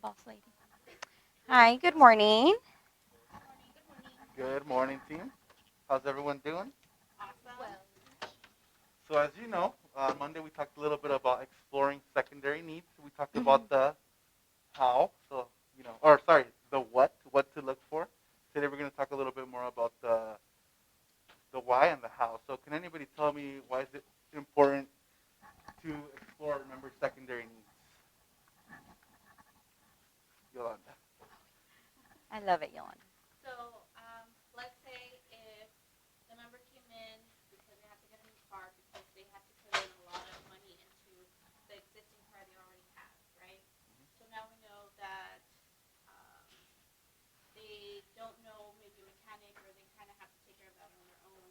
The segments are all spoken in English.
boss lady. Hi, good morning. Good morning, team. How's everyone doing? Awesome. So, as you know, on Monday we talked a little bit about exploring secondary needs. We talked Mhm. about the how, or sorry, the what to look for. Today we're going to talk a little bit more about the why and the how. So, can anybody tell me why is it important to explore member secondary needs? Yolanda. I love it, Yolanda. So, let's say if the member came in because they had to get a new car because they had to put in a lot of money into the existing car they already have, right? So now we know that um, they don't know maybe a mechanic or they kind of have to take care of that on their own.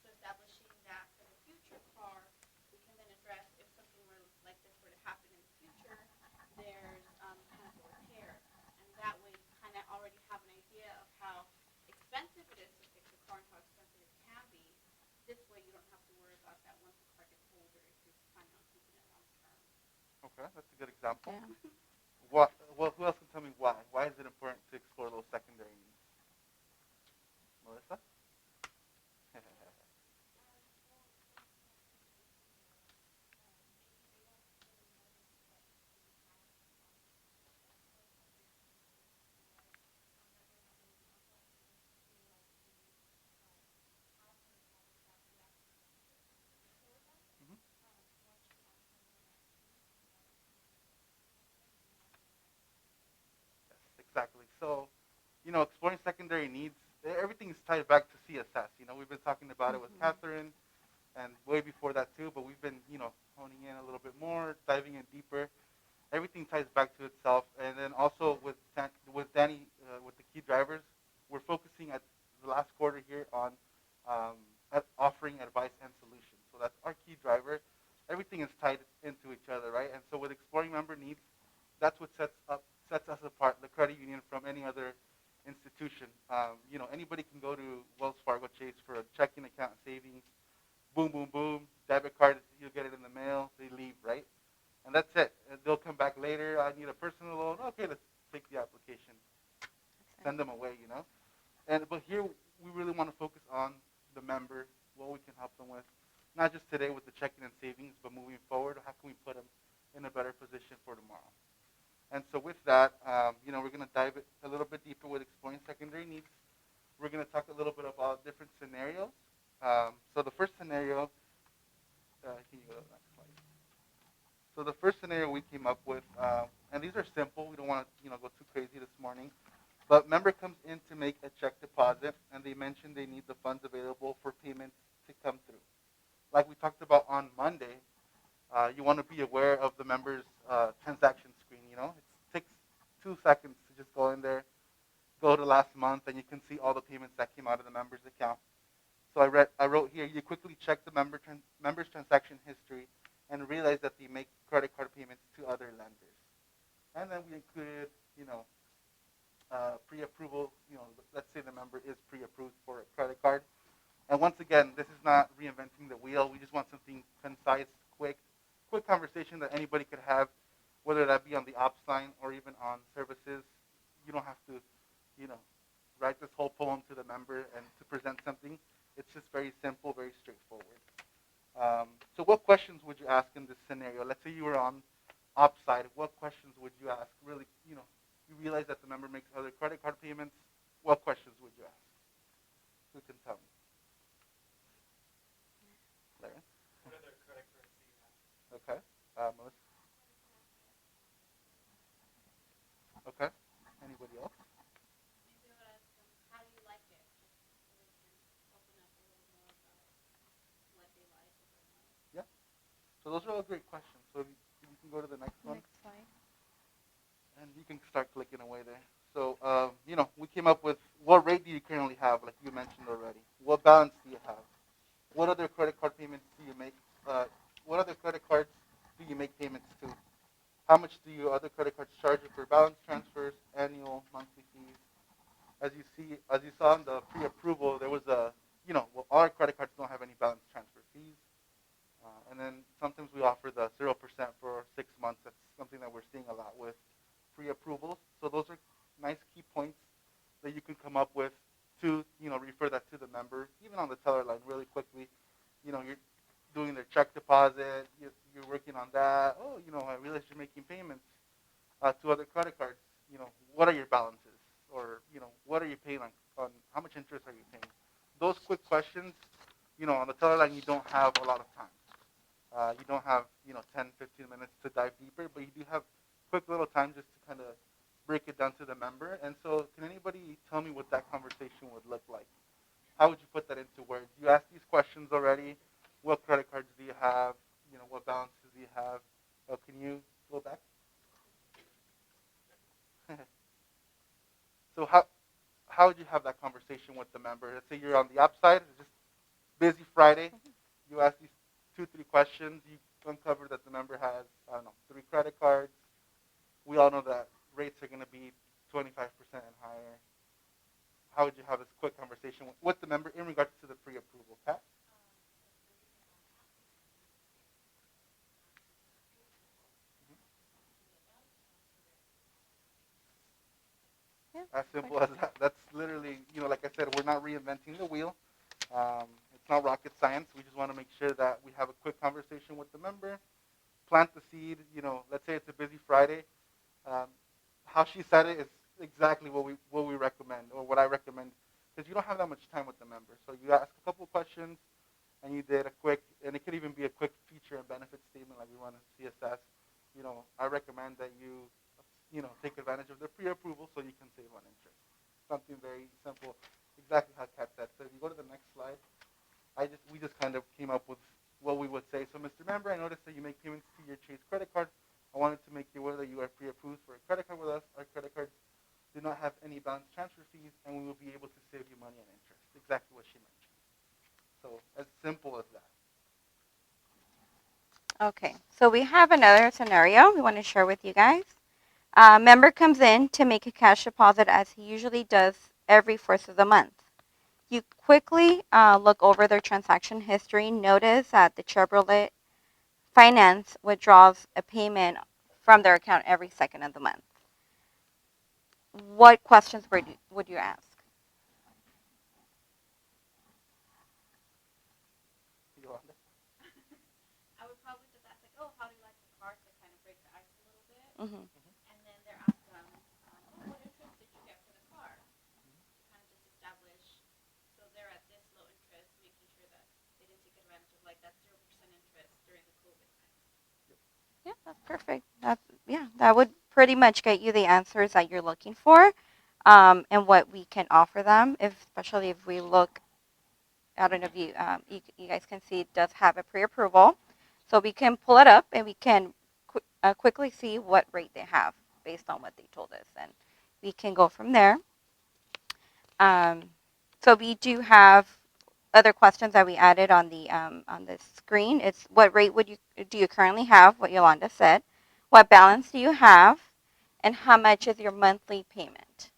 So establishing that for the future car, we can then address if something were like this were to happen in the future, there's kind of a repair. And that way you kind of already have an idea of how expensive it is to fix a car and how expensive it can be. This way you don't have to worry about that once the car gets older if you're planning on keeping it long term. Okay, that's a good example. Yeah. What? Well, who else can tell me why? Why is it important to explore those secondary needs? Melissa. Mhm. Yes, exactly. So, exploring secondary needs, everything is tied back to CSS. We've been talking about it with Mhm. Catherine and way before that too, but we've been, honing in a little bit more, diving in deeper. Everything ties back to itself. And then also with Danny, with the key drivers, we're focusing at the last quarter here on at offering advice and solutions. So that's our key driver. Everything is tied into each other, right? And so with exploring member needs, that's what sets us apart, the credit union from any other institution. Anybody can go to Wells Fargo Chase for a checking account, savings, boom, boom, boom, debit card, you'll get it in the mail, they leave, right? And that's it. And they'll come back later. I need a personal loan. Okay, let's take the application, That's send them away. But here we really want to focus on the member, what we can help them with, not just today with the checking and savings, but moving forward, how can we put them in a better position for tomorrow? And so with that, we're going to dive a little bit deeper with exploring secondary needs. We're going to talk a little bit about different scenarios. So the first scenario, can you go to the next slide? So the first scenario we came up with, and these are simple. We don't want to, go too crazy this morning. But member comes in to make a check deposit, and they mention they need the funds available for payments to come through. Like we talked about on Monday, you want to be aware of the member's transaction screen. It takes 2 seconds to just go in there, go to last month, and you can see all the payments that came out of the member's account. So I wrote here, you quickly check the member's transaction history and realize that they make credit card payments to other lenders. And then we included, pre-approval. Let's say the member is pre-approved for a credit card. And once again, this is not reinventing the wheel. We just want something concise, quick conversation that anybody could have, whether that be on the ops line or even on services. You don't have to, you know, write this whole poem to the member and to present something. It's just very simple, very straightforward. So what questions would you ask in this scenario? Let's say you were on ops side. What questions would you ask? Really, you realize that the member makes other credit card payments. What questions would you ask? Who can tell me? Larry? Okay. Melissa? Okay. Anybody else? Maybe I would ask them, how do you like it? Just so they can open up a little more about what they like or don't like. Yeah. So those are all great questions. So if you can go to the next one, next slide. and you can start clicking away there. So, we came up with what rate do you currently have, like you mentioned already. What balance do you have? What other credit card payments do you make? Uh, what other credit cards do you make payments to? How much do your other credit cards charge you for balance transfers, annual, monthly fees? As you saw in the pre-approval, there was all our credit cards don't have any balance transfer fees. And then sometimes we offer the 0% for 6 months. That's something that we're seeing a lot with pre-approvals pre-approvals. So those are nice key points that you can come up with to, refer that to the member, even on the teller line really quickly. You're doing their check deposit, you're working on that. Oh, I realize you're making payments to other credit cards. What are your balances? Or, what are you paying on how much interest are you paying? Those quick questions, on the teller line, you don't have a lot of time. You don't have, 10, 15 minutes to dive deeper, but you do have quick little time just to kind of break it down to the member. And so can anybody tell me what that conversation would look like? How would you put that into words? You asked these questions already. What credit cards do you have? What balances do you have? Can you go back? So how would you have that conversation with the member? Let's say you're on the upside, it's just busy Friday. You ask these 2, 3 questions. You uncover that the member has, I don't know, 3 credit cards. We all know that rates are going to be 25% and higher. How would you have this quick conversation with the member in regards to the pre-approval, Pat? Yeah. As simple as that. That's literally, like I said, we're not reinventing the wheel. It's not rocket science. We just want to make sure that we have a quick conversation with the member, plant the seed. Let's say it's a busy Friday. Um, how she said it is exactly what we recommend, or what I recommend, because you don't have that much time with the member. So you ask a couple questions, and you did a quick, and it could even be a quick feature and benefit statement like we run in CSS. I recommend that take advantage of the pre-approval so you can save on interest. Something very simple, exactly how Kat said. So if you go to the next slide, we just kind of came up with what we would say. So, Mr. Member, I noticed that you make payments to your Chase credit card. I wanted to make you aware that you are pre-approved for a credit card with us. Our credit cards do not have any balance transfer fees, and we will be able to save you money on interest. Exactly what she mentioned. So, as simple as that. Okay, so we have another scenario we want to share with you guys. Member comes in to make a cash deposit as he usually does every first of the month. You quickly look over their transaction history, notice that the Chevrolet Finance withdraws a payment from their account every second of the month. What questions would you ask? Yolanda? I would probably just ask like, oh, how do you like the car to kind of break the ice a little bit, Mm-hmm. and then they're asked oh, what interest did you get for the car? To kind of just establish, so they're at this low interest, making sure that they didn't take advantage of like that 0% interest during the COVID time. Yeah, that's perfect. That would pretty much get you the answers that you're looking for, and what we can offer them. Especially if we look, I don't know if you guys can see, it does have a pre-approval, so we can pull it up and we can quickly see what rate they have based on what they told us, and we can go from there. Um, so we do have other questions that we added on the screen. It's what rate do you currently have? What Yolanda said. What balance do you have, and how much is your monthly payment?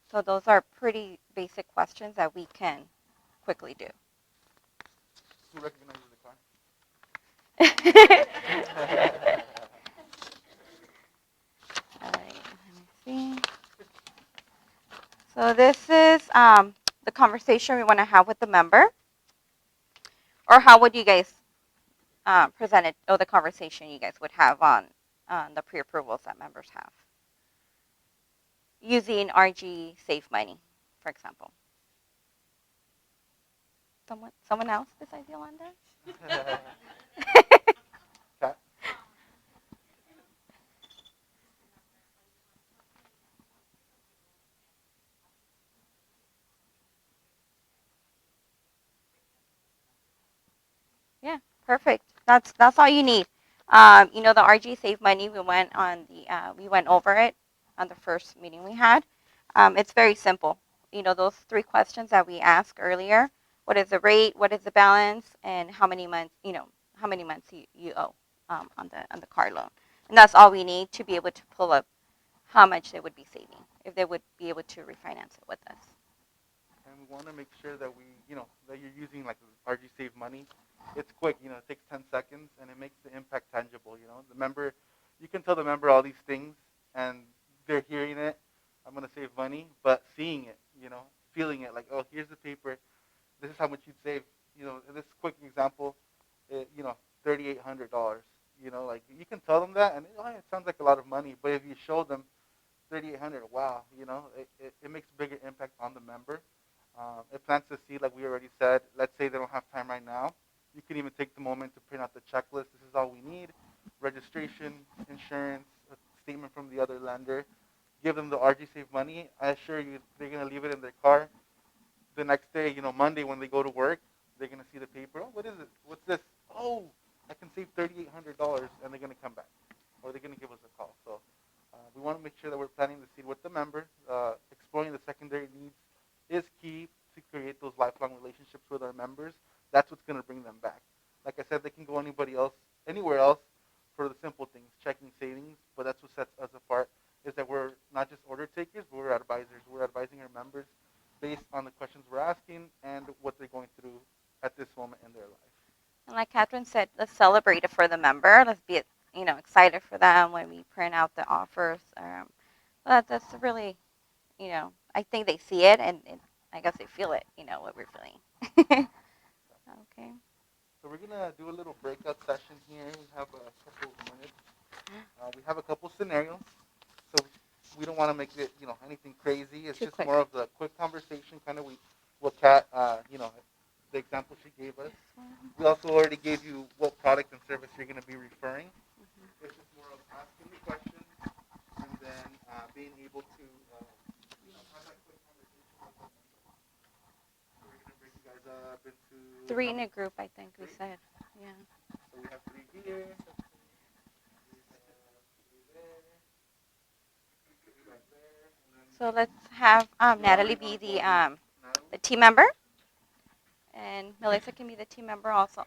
So those are pretty basic questions that we can quickly do. Who recognizes the car? All right, let me see. So this is the conversation we want to have with the member, or how would you guys present it, or the conversation you guys would have on the pre-approvals that members have using RG Save Money, for example. Someone else besides Yolanda? Kat? Yeah, perfect. That's all you need. The RG Save Money. We went over it on the first meeting we had. It's very simple. Those 3 questions that we asked earlier. What is the rate? What is the balance? And how many months? How many months you owe on the car loan. And that's all we need to be able to pull up how much they would be saving if they would be able to refinance it with us. And we want to make sure that that you're using like RG Save Money. It's quick, it takes 10 seconds, and it makes the impact tangible. The member, you can tell the member all these things, and they're hearing it, I'm gonna save money, but seeing it, feeling it, like, oh, here's the paper. This is how much you'd save. In this quick example, $3,800. Like you can tell them that, and oh, it sounds like a lot of money. But if you show them 3,800, wow, it makes a bigger impact on the member. It plants the seed, like we already said. Let's say they don't have time right now. You can even take the moment to print out the checklist. This is all we need: registration, insurance, a statement from the other lender. Give them the RG Save money. I assure you, they're gonna leave it in their car the next day, Monday when they go to work, they're gonna see the paper. Oh, what is it? What's this? Oh, I can save $3,800, and they're gonna come back, or they're gonna give us a call. So we want to make sure that we're planting the seed with the member. Exploring the secondary needs is key to create those lifelong relationships with our members. That's what's gonna bring them back. Like I said, they can go anywhere else for the simple things, checking savings, but that's what sets us apart. Is that we're not just order takers, but we're advisors. We're advising our members based on the questions we're asking and what they're going through at this moment in their life. And like Catherine said, let's celebrate it for the member. Let's be, excited for them when we print out the offers. That's really, I think they see it, and I guess they feel it. What we're feeling. Okay. So we're gonna do a little breakout session here. We have a couple of minutes. We have a couple scenarios, so we don't want to make it, anything crazy. It's Too just quick. more of the quick conversation, kind of what Kat, the example she gave us. We also already gave you what product and service you're gonna be referring. It's just more of asking the questions and then being able to, have that quick conversation with the member. So we're gonna bring you guys up into Three in a group, I think we three. said. Yeah. So we have three here. We have three there. Three back there, and then So let's have you Natalie already be want to go the on Natalie. team member, and Melissa can be the team member also.